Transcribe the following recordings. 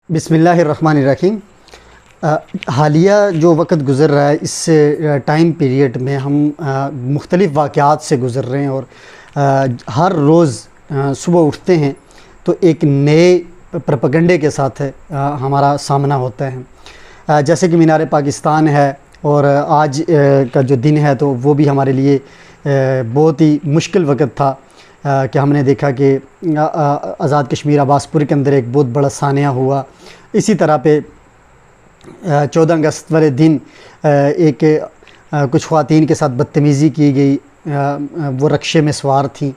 बिस्मिल्लाहिर्रहमानिर्रहीम। हालिया जो वक्त गुज़र रहा है इस टाइम पीरियड में हम मुख्तलिफ़ वाक़यात से गुज़र रहे हैं और हर रोज़ सुबह उठते हैं तो एक नए प्रोपेगेंडे के साथ हमारा सामना होता है। जैसे कि मीनार पाकिस्तान है और आज का जो दिन है तो वो भी हमारे लिए बहुत ही मुश्किल वक्त था कि हमने देखा कि आज़ाद कश्मीर अब्बासपुर के अंदर एक बहुत बड़ा सानिया हुआ। इसी तरह पे 14 अगस्त वाले दिन एक कुछ ख़वातीन के साथ बदतमीज़ी की गई, वो रक्शे में सवार थीं।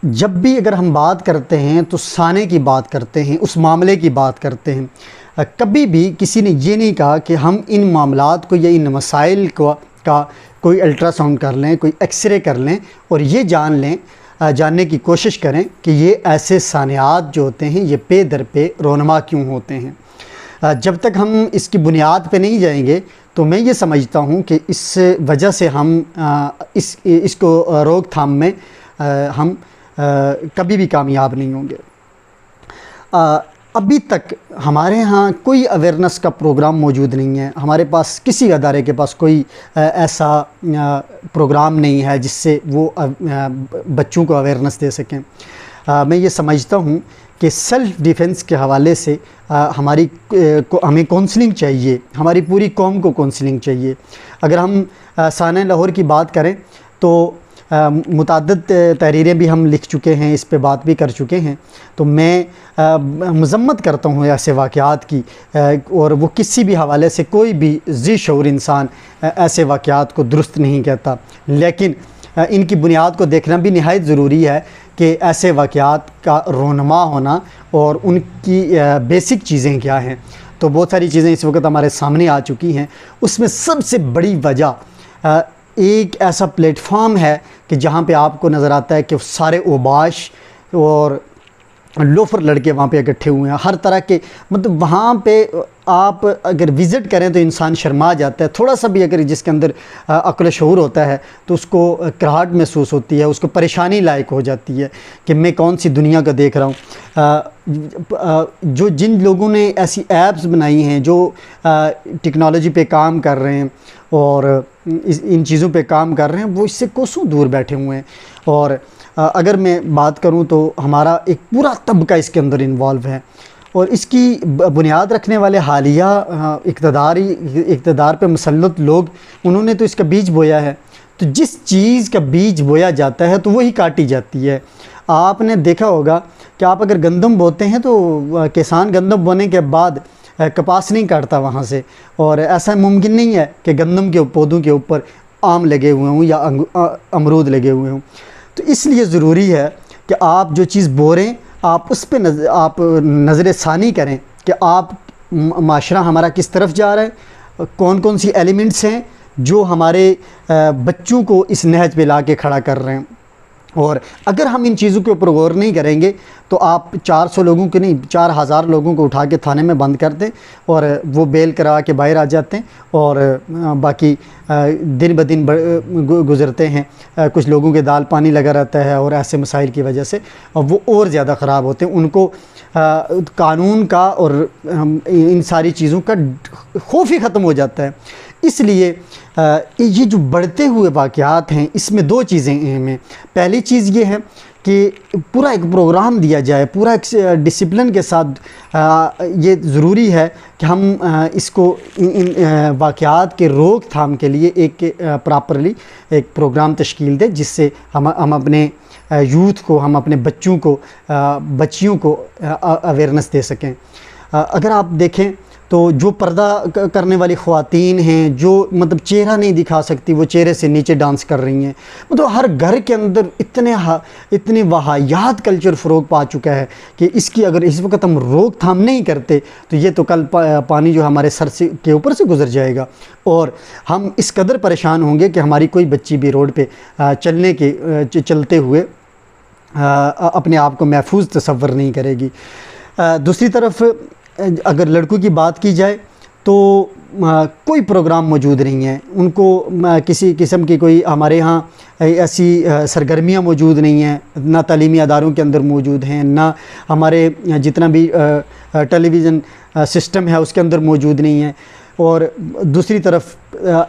जब भी अगर हम बात करते हैं तो साने की बात करते हैं, उस मामले की बात करते हैं। कभी भी किसी ने ये नहीं कहा कि हम इन मामलात को या इन मसाइल का कोई अल्ट्रासाउंड कर लें, कोई एक्सरे कर लें और ये जानने की कोशिश करें कि ये ऐसे सानियात जो होते हैं ये पे दर पे रोनमा क्यों होते हैं। जब तक हम इसकी बुनियाद पे नहीं जाएंगे तो मैं ये समझता हूँ कि इस वजह से हम इसको रोकथाम में हम कभी भी कामयाब नहीं होंगे। अभी तक हमारे यहाँ कोई अवेयरनेस का प्रोग्राम मौजूद नहीं है। हमारे पास किसी अदारे के पास कोई ऐसा प्रोग्राम नहीं है जिससे वो बच्चों को अवेयरनेस दे सकें। मैं ये समझता हूँ कि सेल्फ़ डिफेंस के हवाले से हमें काउंसलिंग चाहिए, हमारी पूरी कौम को काउंसलिंग चाहिए। अगर हम साने लाहौर की बात करें तो मुतअद्दिद तहरीरें भी हम लिख चुके हैं, इस पे बात भी कर चुके हैं। तो मैं मज़म्मत करता हूँ ऐसे वाक़यात की, और वो किसी भी हवाले से कोई भी ज़ी शऊर इंसान ऐसे वाक़यात को दुरुस्त नहीं कहता। लेकिन इनकी बुनियाद को देखना भी निहायत ज़रूरी है कि ऐसे वाक़यात का रोनमा होना और उनकी बेसिक चीज़ें क्या हैं। तो बहुत सारी चीज़ें इस वक्त हमारे सामने आ चुकी हैं। उसमें सबसे बड़ी वजह एक ऐसा प्लेटफॉर्म है कि जहाँ पे आपको नज़र आता है कि सारे ओबाश और लोफर लड़के वहाँ पे इकट्ठे हुए हैं, हर तरह के, मतलब वहाँ पे आप अगर विज़िट करें तो इंसान शर्मा जाता है। थोड़ा सा भी अगर जिसके अंदर अक्ल शऊर होता है तो उसको कराहट महसूस होती है, उसको परेशानी लायक हो जाती है कि मैं कौन सी दुनिया का देख रहा हूँ। जिन लोगों ने ऐसी ऐप्स बनाई हैं जो टेक्नोलॉजी पे काम कर रहे हैं और इन चीज़ों पे काम कर रहे हैं, वो इससे कोसों दूर बैठे हुए हैं। और अगर मैं बात करूं तो हमारा एक पूरा तबका इसके अंदर इन्वॉल्व है और इसकी बुनियाद रखने वाले हालिया इक़्तिदार पे मुसल्लत लोग, उन्होंने तो इसका बीज बोया है। तो जिस चीज़ का बीज बोया जाता है तो वही काटी जाती है। आपने देखा होगा कि आप अगर गंदम बोते हैं तो किसान गंदम बोने के बाद कपास नहीं काटता वहाँ से, और ऐसा मुमकिन नहीं है कि गंदम के पौधों के ऊपर आम लगे हुए हों या अमरूद लगे हुए हों। तो इसलिए ज़रूरी है कि आप जो चीज़ बो रहे हैं आप उस पे आप नज़र सानी करें कि आप माशरा हमारा किस तरफ जा रहा है, कौन कौन सी एलिमेंट्स हैं जो हमारे बच्चों को इस नहज पे ला के खड़ा कर रहे हैं। और अगर हम इन चीज़ों के ऊपर गौर नहीं करेंगे तो आप 400 लोगों के नहीं 4000 लोगों को उठा के थाने में बंद कर दें और वो बेल करा के बाहर आ जाते हैं, और बाकी दिन ब दिन गुज़रते हैं। कुछ लोगों के दाल पानी लगा रहता है और ऐसे मसाइल की वजह से वो और ज़्यादा ख़राब होते हैं। उनको कानून का और इन सारी चीज़ों का खौफ ही ख़त्म हो जाता है। इसलिए ये जो बढ़ते हुए वाक़यात हैं इसमें दो चीज़ें अहम हैं। पहली चीज़ ये है कि पूरा एक प्रोग्राम दिया जाए, पूरा एक डिसिप्लिन के साथ। ये ज़रूरी है कि हम इसको इन वाक़यात के रोकथाम के लिए एक प्रॉपरली एक प्रोग्राम तश्कील दें जिससे हम अपने यूथ को, हम अपने बच्चों को, बच्चियों को अवेयरनेस दे सकें। अगर आप देखें तो जो पर्दा करने वाली ख़वातीन हैं, जो मतलब चेहरा नहीं दिखा सकती, वो चेहरे से नीचे डांस कर रही हैं। मतलब हर घर के अंदर इतने वाहियात कल्चर फ़रोग पा चुका है कि इसकी अगर इस वक्त हम रोकथाम नहीं करते तो ये तो कल पानी जो हमारे सर से के ऊपर से गुज़र जाएगा और हम इस कदर परेशान होंगे कि हमारी कोई बच्ची भी रोड पे चलते हुए अपने आप को महफूज तसव्वुर नहीं करेगी। दूसरी तरफ अगर लड़कों की बात की जाए تو کوئی پروگرام موجود نہیں ہے، ان کو کسی قسم کی کوئی ہمارے ہاں ایسی سرگرمیاں موجود نہیں ہیں، نہ تعلیمی اداروں کے اندر موجود ہیں، نہ ہمارے جتنا بھی ٹیلی ویژن سسٹم ہے اس کے اندر موجود نہیں ہے، اور دوسری طرف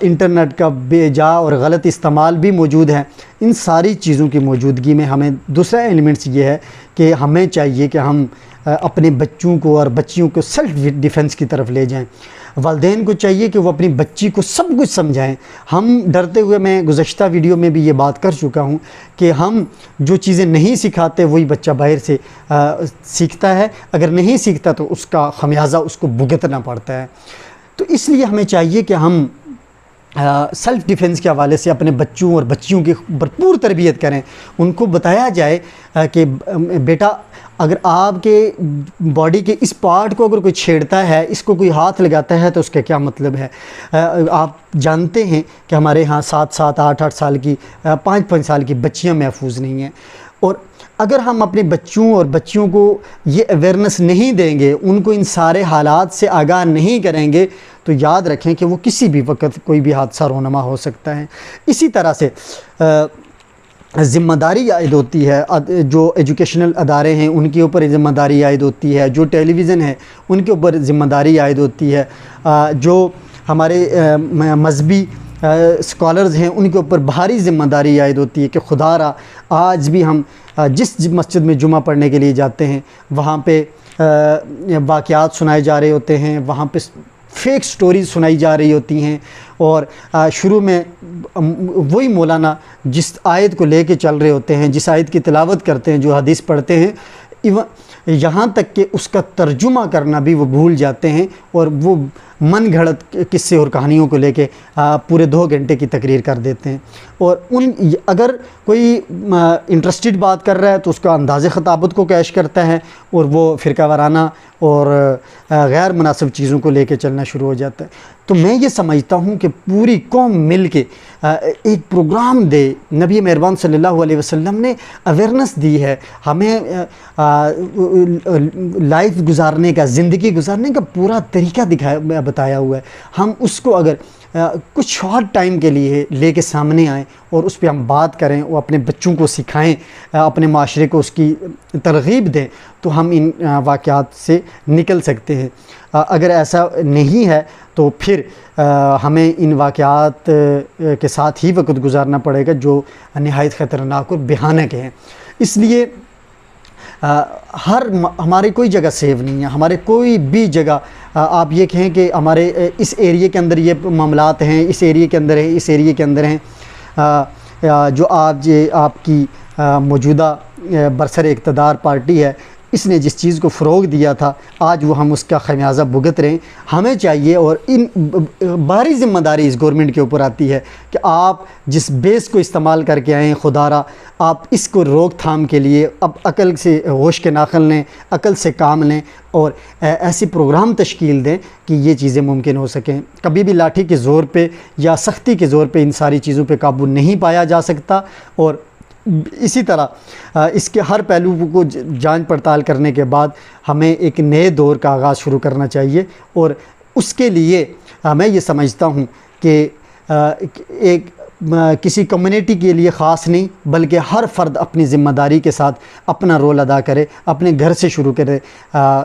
انٹرنیٹ کا بے جا اور غلط استعمال بھی موجود ہے۔ ان ساری چیزوں کی موجودگی میں ہمیں دوسرا ایلیمنٹس یہ ہے کہ ہمیں چاہیے کہ ہم اپنے بچوں کو اور بچیوں کو سیلف ڈیفنس کی طرف لے جائیں۔ والدین کو چاہیے کہ وہ اپنی بچی کو سب کچھ سمجھائیں۔ ہم ڈرتے ہوئے، میں گزشتہ ویڈیو میں بھی یہ بات کر چکا ہوں کہ ہم جو چیزیں نہیں سکھاتے وہی بچہ باہر سے سیکھتا ہے، اگر نہیں سیکھتا تو اس کا خمیازہ اس کو بھگتنا پڑتا ہے۔ تو اس لیے ہمیں چاہیے کہ ہم سیلف ڈیفنس کے حوالے سے اپنے بچوں اور بچیوں کی بھرپور تربیت کریں۔ ان کو بتایا جائے کہ بیٹا، اگر آپ کے باڈی کے اس پارٹ کو اگر کوئی چھیڑتا ہے، اس کو کوئی ہاتھ لگاتا ہے تو اس کا کیا مطلب ہے۔ آپ جانتے ہیں کہ ہمارے ہاں 7 8 سال کی 5 سال کی بچیاں محفوظ نہیں ہیں، اور اگر ہم اپنے بچوں اور بچیوں کو یہ اویئرنیس نہیں دیں گے، ان کو ان سارے حالات سے آگاہ نہیں کریں گے، تو یاد رکھیں کہ وہ کسی بھی وقت کوئی بھی حادثہ رونما ہو سکتا ہے۔ اسی طرح سے ذمہ داری عائد ہوتی ہے، جو ایجوکیشنل ادارے ہیں ان کے اوپر ذمہ داری عائد ہوتی ہے، جو ٹیلی ویژن ہے ان کے اوپر ذمہ داری عائد ہوتی ہے، جو ہمارے مذہبی اسکالرز ہیں ان کے اوپر بھاری ذمہ داری عائد ہوتی ہے کہ خدا را آج بھی ہم جس مسجد میں جمعہ پڑھنے کے لیے جاتے ہیں وہاں پہ واقعات سنائے جا رہے ہوتے ہیں، وہاں پہ فیک سٹوریز سنائی جا رہی ہوتی ہیں، اور شروع میں وہی مولانا جس آیت کو لے کے چل رہے ہوتے ہیں، جس آیت کی تلاوت کرتے ہیں، جو حدیث پڑھتے ہیں، یہاں تک کہ اس کا ترجمہ کرنا بھی وہ بھول جاتے ہیں، اور وہ من گھڑت قصے اور کہانیوں کو لے کے پورے 2 گھنٹے کی تقریر کر دیتے ہیں۔ اور اگر کوئی انٹرسٹڈ بات کر رہا ہے تو اس کا انداز خطابت کو کیش کرتا ہے، اور وہ فرقہ وارانہ اور غیر مناسب چیزوں کو لے کے چلنا شروع ہو جاتا ہے۔ تو میں یہ سمجھتا ہوں کہ پوری قوم مل کے ایک پروگرام دے۔ نبی مہربان صلی اللہ علیہ وسلم نے اویئرنیس دی ہے، ہمیں لائف گزارنے کا، زندگی گزارنے کا پورا طریقہ بتایا ہوا ہے۔ ہم اس کو اگر کچھ شارٹ ٹائم کے لیے لے کے سامنے آئیں اور اس پہ ہم بات کریں، اور اپنے بچوں کو سکھائیں، اپنے معاشرے کو اس کی ترغیب دیں، تو ہم ان واقعات سے نکل سکتے ہیں۔ اگر ایسا نہیں ہے تو پھر ہمیں ان واقعات کے ساتھ ہی وقت گزارنا پڑے گا جو نہایت خطرناک اور بھیانک ہیں۔ اس لیے ہمارے کوئی جگہ سیو نہیں ہے، ہمارے کوئی بھی جگہ آپ یہ کہیں کہ ہمارے اس ایریے کے اندر یہ معاملات ہیں، اس ایریے کے اندر ہیں، اس ایریے کے اندر ہیں، جو آپ کی موجودہ برسر اقتدار پارٹی ہے، اس نے جس چیز کو فروغ دیا تھا، آج وہ ہم اس کا خمیازہ بھگت رہے ہیں۔ ہمیں چاہیے، اور ان بھاری ذمہ داری اس گورنمنٹ کے اوپر آتی ہے کہ آپ جس بیس کو استعمال کر کے آئیں، خدا را آپ اس کو روک تھام کے لیے اب عقل سے ہوش کے ناخن لیں، عقل سے کام لیں، اور ایسی پروگرام تشکیل دیں کہ یہ چیزیں ممکن ہو سکیں۔ کبھی بھی لاٹھی کے زور پہ یا سختی کے زور پہ ان ساری چیزوں پہ قابو نہیں پایا جا سکتا، اور اسی طرح اس کے ہر پہلو کو جانچ پڑتال کرنے کے بعد ہمیں ایک نئے دور کا آغاز شروع کرنا چاہیے، اور اس کے لیے میں یہ سمجھتا ہوں کہ ایک کسی کمیونٹی کے لیے خاص نہیں، بلکہ ہر فرد اپنی ذمہ داری کے ساتھ اپنا رول ادا کرے، اپنے گھر سے شروع کرے،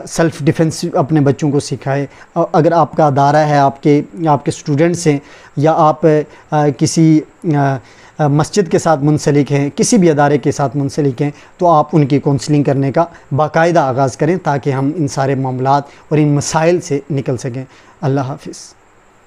سیلف ڈیفنس اپنے بچوں کو سکھائے۔ اگر آپ کا ادارہ ہے، آپ کے اسٹوڈنٹس ہیں، یا آپ کسی مسجد کے ساتھ منسلک ہیں، کسی بھی ادارے کے ساتھ منسلک ہیں، تو آپ ان کی کونسلنگ کرنے کا باقاعدہ آغاز کریں، تاکہ ہم ان سارے معاملات اور ان مسائل سے نکل سکیں۔ اللہ حافظ۔